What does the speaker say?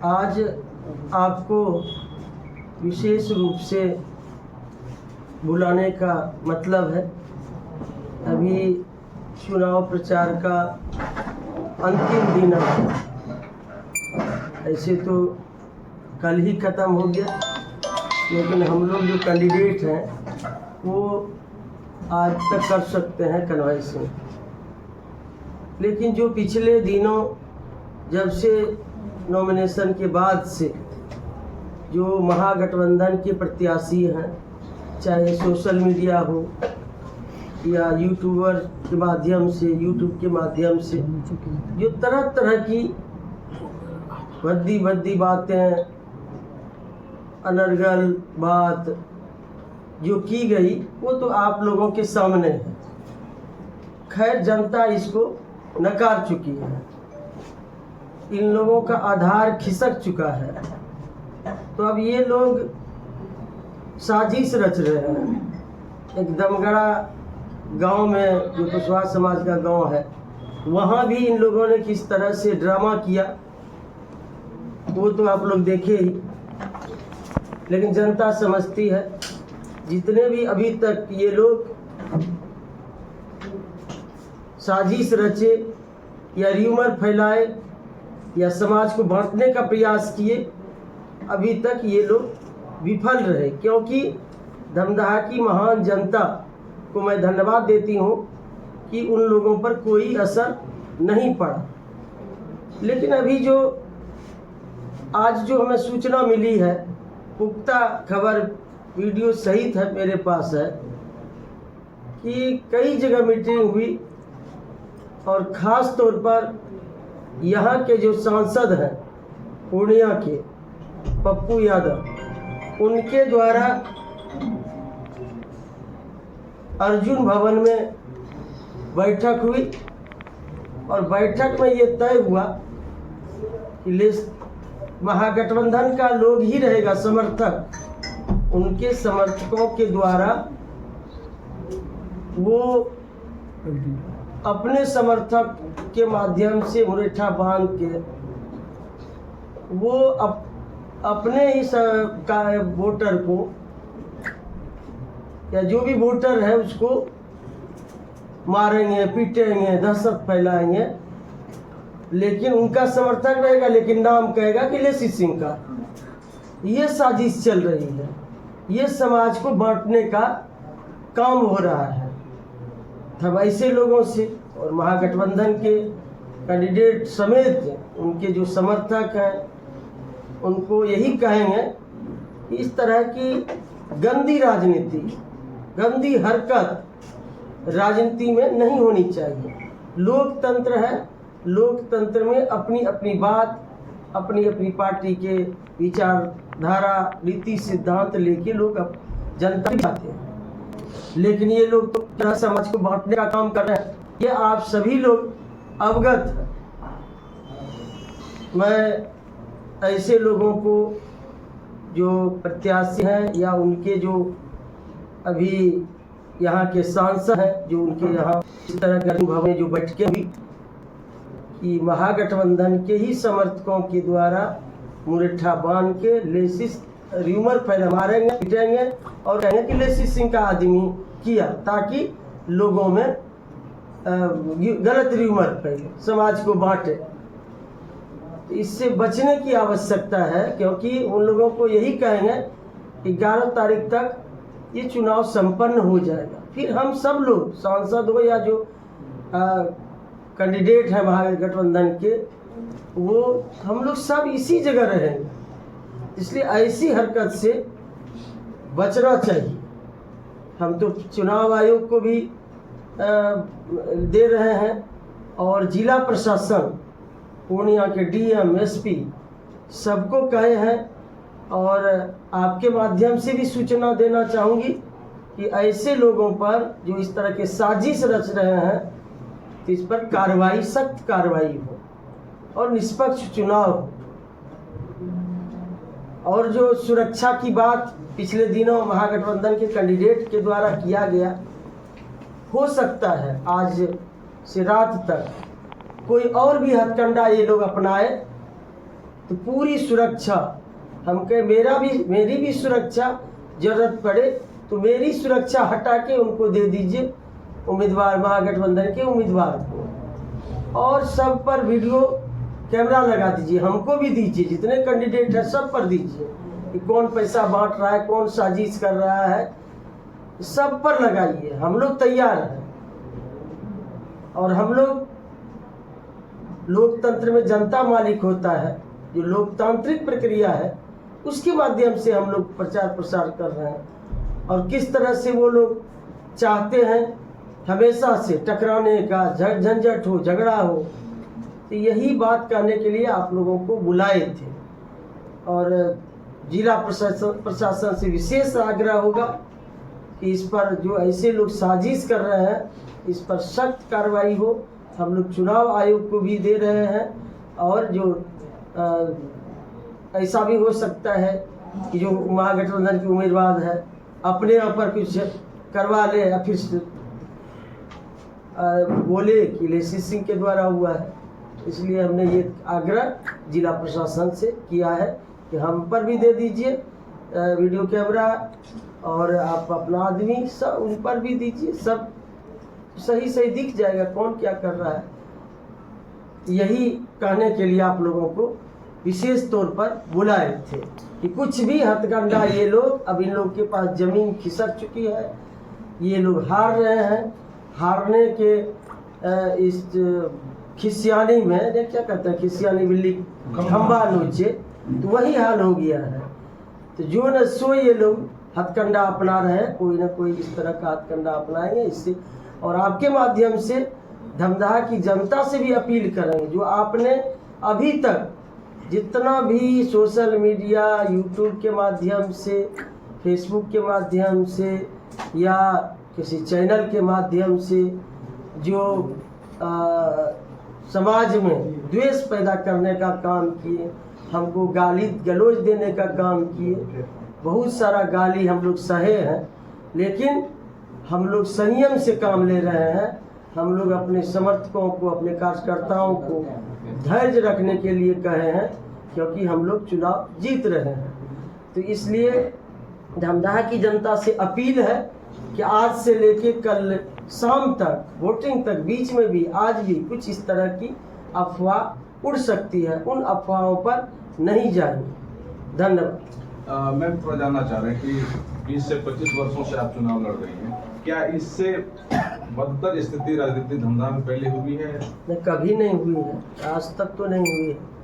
आज आपको विशेष रूप से बुलाने का मतलब है, अभी चुनाव प्रचार का अंतिम दिन है। ऐसे तो कल ही ख़त्म हो गया, लेकिन हम लोग जो कैंडिडेट हैं वो आज तक कर सकते हैं कन्वेंशन। लेकिन जो पिछले दिनों जब से नॉमिनेशन के बाद से जो महागठबंधन के प्रत्याशी हैं, चाहे सोशल मीडिया हो या यूट्यूबर के माध्यम से, यूट्यूब के माध्यम से, जो तरह तरह की भद्दी बातें, अनर्गल बात जो की गई वो तो आप लोगों के सामने है। खैर, जनता इसको नकार चुकी है, इन लोगों का आधार खिसक चुका है। तो अब ये लोग साजिश रच रहे हैं। एक दमगड़ा गांव में, जो कुशवाहा समाज का गांव है, वहाँ भी इन लोगों ने किस तरह से ड्रामा किया वो तो आप लोग देखे ही। लेकिन जनता समझती है, जितने भी अभी तक ये लोग साजिश रचे या र्यूमर फैलाए या समाज को बांटने का प्रयास किए, अभी तक ये लोग विफल रहे। क्योंकि धमदाहा की महान जनता को मैं धन्यवाद देती हूँ कि उन लोगों पर कोई असर नहीं पड़ा। लेकिन अभी जो आज जो हमें सूचना मिली है, पुख्ता खबर वीडियो सहित है मेरे पास है, कि कई जगह मीटिंग हुई और ख़ास तौर पर यहाँ के जो सांसद हैं पूर्णिया के पप्पू यादव, उनके द्वारा अर्जुन भवन में बैठक हुई और बैठक में ये तय हुआ कि महागठबंधन का लोग ही रहेगा समर्थक, उनके समर्थकों के द्वारा वो अपने समर्थक के माध्यम से मुरेठा बांध के वो अपने ही का वोटर को या जो भी वोटर है उसको मारेंगे, पीटेंगे, दहशत फैलाएंगे। लेकिन उनका समर्थक रहेगा, लेकिन नाम कहेगा कि लेसी सिंह का। ये साजिश चल रही है, ये समाज को बांटने का काम हो रहा है। तब ऐसे लोगों से और महागठबंधन के कैंडिडेट समेत उनके जो समर्थक हैं उनको यही कहेंगे कि इस तरह की गंदी राजनीति, गंदी हरकत राजनीति में नहीं होनी चाहिए। लोकतंत्र है, लोकतंत्र में अपनी अपनी बात, अपनी अपनी पार्टी के विचारधारा, नीति सिद्धांत लेके लोग जनता भी आते हैं। लेकिन ये लोग तो समाज को बांटने का काम कर रहे हैं, ये आप सभी लोग अवगत हैं। मैं ऐसे लोगों को जो प्रत्याशी हैं या उनके जो अभी यहाँ के सांसद हैं, जो उनके यहाँ इस तरह के अनुभव में जो बैठकें हुई कि महागठबंधन के ही समर्थकों के द्वारा मुरेठा बांध के लेसिस र्यूमर फैला, मारेंगे, पीटेंगे और कहेंगे कि लेसी सिंह का आदमी किया, ताकि लोगों में गलत र्यूमर फैले, समाज को बांटे। इससे बचने की आवश्यकता है, क्योंकि उन लोगों को यही कहेंगे 11 तारीख तक ये चुनाव संपन्न हो जाएगा। फिर हम सब लोग, सांसद हो या जो कैंडिडेट है महागठबंधन के, वो हम लोग सब इसी जगह रहेंगे। इसलिए ऐसी हरकत से बचना चाहिए। हम तो चुनाव आयोग को भी दे रहे हैं और जिला प्रशासन, पूर्णिया के डीएम, एसपी सबको कहे हैं। और आपके माध्यम से भी सूचना देना चाहूँगी कि ऐसे लोगों पर जो इस तरह के साजिश रच रहे हैं, तो इस पर कार्रवाई, सख्त कार्रवाई हो और निष्पक्ष चुनाव हो। और जो सुरक्षा की बात पिछले दिनों महागठबंधन के कैंडिडेट के द्वारा किया गया, हो सकता है आज से रात तक कोई और भी हथकंडा ये लोग अपनाए तो पूरी सुरक्षा हम कहे मेरी भी सुरक्षा जरूरत पड़े तो मेरी सुरक्षा हटा के उनको दे दीजिए, उम्मीदवार महागठबंधन के उम्मीदवार को, और सब पर वीडियो कैमरा लगा दीजिए, हमको भी दीजिए, जितने कैंडिडेट है सब पर दीजिए कि कौन पैसा बांट रहा है, कौन साजिश कर रहा है, सब पर लगाइए। हम लोग तैयार हैं। और हम लोग लोकतंत्र में जनता मालिक होता है, जो लोकतांत्रिक प्रक्रिया है उसके माध्यम से हम लोग प्रचार प्रसार कर रहे हैं। और किस तरह से वो लोग चाहते हैं हमेशा से टकराने का, झंझट हो, झगड़ा हो, तो यही बात कहने के लिए आप लोगों को बुलाए थे। और जिला प्रशासन से विशेष आग्रह होगा कि इस पर जो ऐसे लोग साजिश कर रहे हैं इस पर सख्त कार्रवाई हो। हम लोग चुनाव आयोग को भी दे रहे हैं, और जो ऐसा भी हो सकता है कि जो महागठबंधन के उम्मीदवार है अपने आप पर कुछ करवा ले या फिर बोले कि लेसी सिंह के द्वारा हुआ है। इसलिए हमने ये आग्रह जिला प्रशासन से किया है कि हम पर भी दे दीजिए वीडियो कैमरा, और आप अपना आदमी सब उन पर भी दीजिए, सब सही दिख जाएगा कौन क्या कर रहा है। यही कहने के लिए आप लोगों को विशेष तौर पर बुलाए थे कि कुछ भी हथकंडा, ये लोग अब इन लोग के पास जमीन खिसक चुकी है, ये लोग हार रहे हैं। हारने के इस खिसियानी में क्या कहते हैं, खिसियानी बिल्ली खंबा नोचे, तो वही हाल हो गया है। तो जो न सो ये लोग हथकंडा अपना रहे हैं, कोई ना कोई इस तरह का हथकंडा अपनाएंगे इससे। और आपके माध्यम से धमदाहा की जनता से भी अपील करेंगे, जो आपने अभी तक जितना भी सोशल मीडिया, यूट्यूब के माध्यम से, फेसबुक के माध्यम से या किसी चैनल के माध्यम से जो समाज में द्वेष पैदा करने का काम किए, हमको गाली गलौज देने का काम किए, बहुत सारा गाली हम लोग सहे हैं, लेकिन हम लोग संयम से काम ले रहे हैं। हम लोग अपने समर्थकों को, अपने कार्यकर्ताओं को धैर्य रखने के लिए कहे हैं, क्योंकि हम लोग चुनाव जीत रहे हैं। तो इसलिए धमदाहा की जनता से अपील है कि आज से लेके कल शाम तक, वोटिंग तक, बीच में भी आज भी कुछ इस तरह की अफवाह उड़ सकती है, उन अफवाहों पर नहीं जाइए। धन्यवाद। मैं थोड़ा जानना चाह रहे हैं कि 20 से 25 वर्षों से आप चुनाव लड़ रही हैं, क्या इससे बदतर स्थिति राजनीतिक धमदाहा में पहले हुई है? कभी नहीं हुई है, आज तक तो नहीं हुई है।